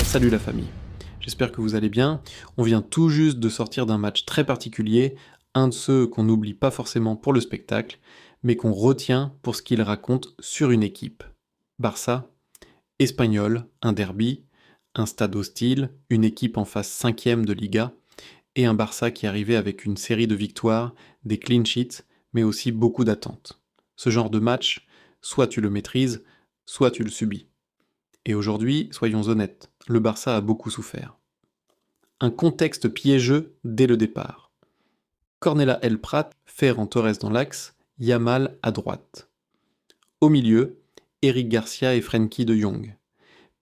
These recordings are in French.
Salut la famille, j'espère que vous allez bien. On vient tout juste de sortir d'un match très particulier, un de ceux qu'on n'oublie pas forcément pour le spectacle, mais qu'on retient pour ce qu'il raconte sur une équipe. Barça, Espagnol, un derby, un stade hostile, une équipe en face 5e de Liga, et un Barça qui arrivait avec une série de victoires, des clean sheets, mais aussi beaucoup d'attentes. Ce genre de match, soit tu le maîtrises, soit tu le subis. Et aujourd'hui, soyons honnêtes, le Barça a beaucoup souffert. Un contexte piégeux dès le départ. Cornella El Prat, Ferran Torres dans l'axe, Yamal à droite. Au milieu, Eric Garcia et Frenkie de Jong.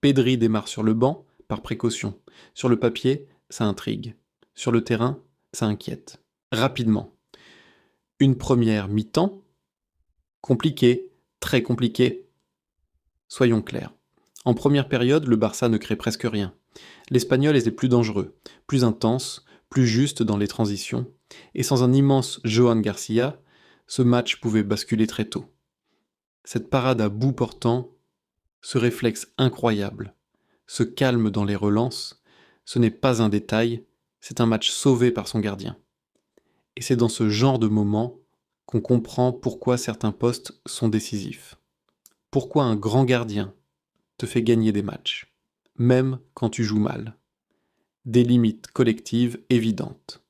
Pedri démarre sur le banc, par précaution. Sur le papier, ça intrigue. Sur le terrain, ça inquiète. Rapidement. Une première mi-temps, compliquée, très compliquée. Soyons clairs. En première période, le Barça ne crée presque rien. L'Espagnol était plus dangereux, plus intense, plus juste dans les transitions, et sans un immense Joan Garcia, ce match pouvait basculer très tôt. Cette parade à bout portant, ce réflexe incroyable, ce calme dans les relances, ce n'est pas un détail, c'est un match sauvé par son gardien. Et c'est dans ce genre de moment qu'on comprend pourquoi certains postes sont décisifs. Pourquoi un grand gardien te fait gagner des matchs, même quand tu joues mal. Des limites collectives évidentes.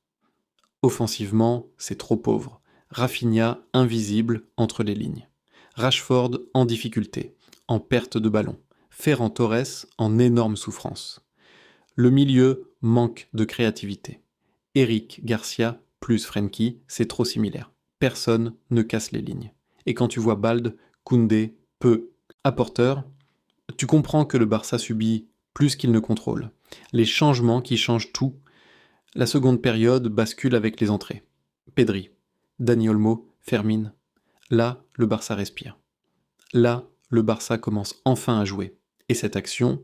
Offensivement, c'est trop pauvre. Rafinha invisible entre les lignes. Rashford en difficulté, en perte de ballon. Ferran Torres en énorme souffrance. Le milieu manque de créativité. Eric Garcia plus Frenkie, c'est trop similaire. Personne ne casse les lignes. Et quand tu vois Bald, Koundé, peu apporteurs, tu comprends que le Barça subit plus qu'il ne contrôle. Les changements qui changent tout. La seconde période bascule avec les entrées. Pedri, Dani Olmo, Fermin. Là, le Barça respire. Là, le Barça commence enfin à jouer. Et cette action,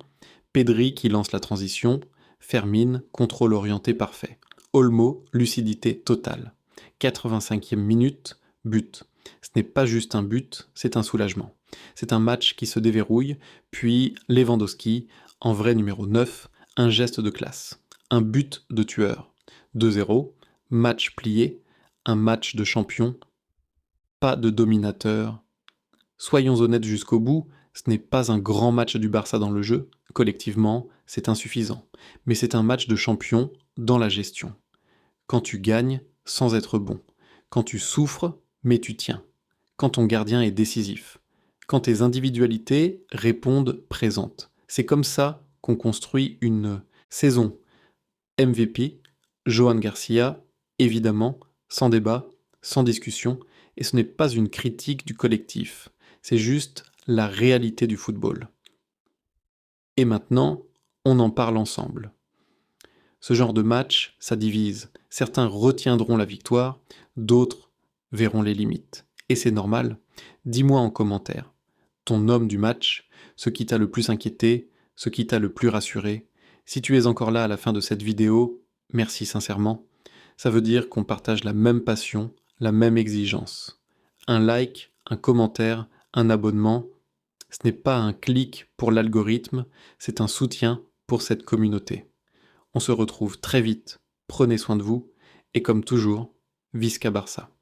Pedri qui lance la transition, Fermin, contrôle orienté parfait. Olmo, lucidité totale. 85e minute, but. Ce n'est pas juste un but, c'est un soulagement. C'est un match qui se déverrouille, puis Lewandowski, en vrai numéro 9, un geste de classe. Un but de tueur. 2-0, match plié, un match de champion, pas de dominateur. Soyons honnêtes jusqu'au bout, ce n'est pas un grand match du Barça dans le jeu, collectivement, c'est insuffisant. Mais c'est un match de champion dans la gestion. Quand tu gagnes sans être bon. Quand tu souffres, mais tu tiens. Quand ton gardien est décisif. Quand tes individualités répondent présentes. C'est comme ça qu'on construit une saison. MVP, Joan Garcia, évidemment, sans débat, sans discussion, et ce n'est pas une critique du collectif, c'est juste la réalité du football. Et maintenant, on en parle ensemble. Ce genre de match, ça divise. Certains retiendront la victoire, d'autres verront les limites. Et c'est normal. Dis-moi en commentaire, ton homme du match, ce qui t'a le plus inquiété, ce qui t'a le plus rassuré. Si tu es encore là à la fin de cette vidéo, merci sincèrement. Ça veut dire qu'on partage la même passion, la même exigence. Un like, un commentaire, un abonnement, ce n'est pas un clic pour l'algorithme, c'est un soutien pour cette communauté. On se retrouve très vite, prenez soin de vous, et comme toujours, Visca Barça.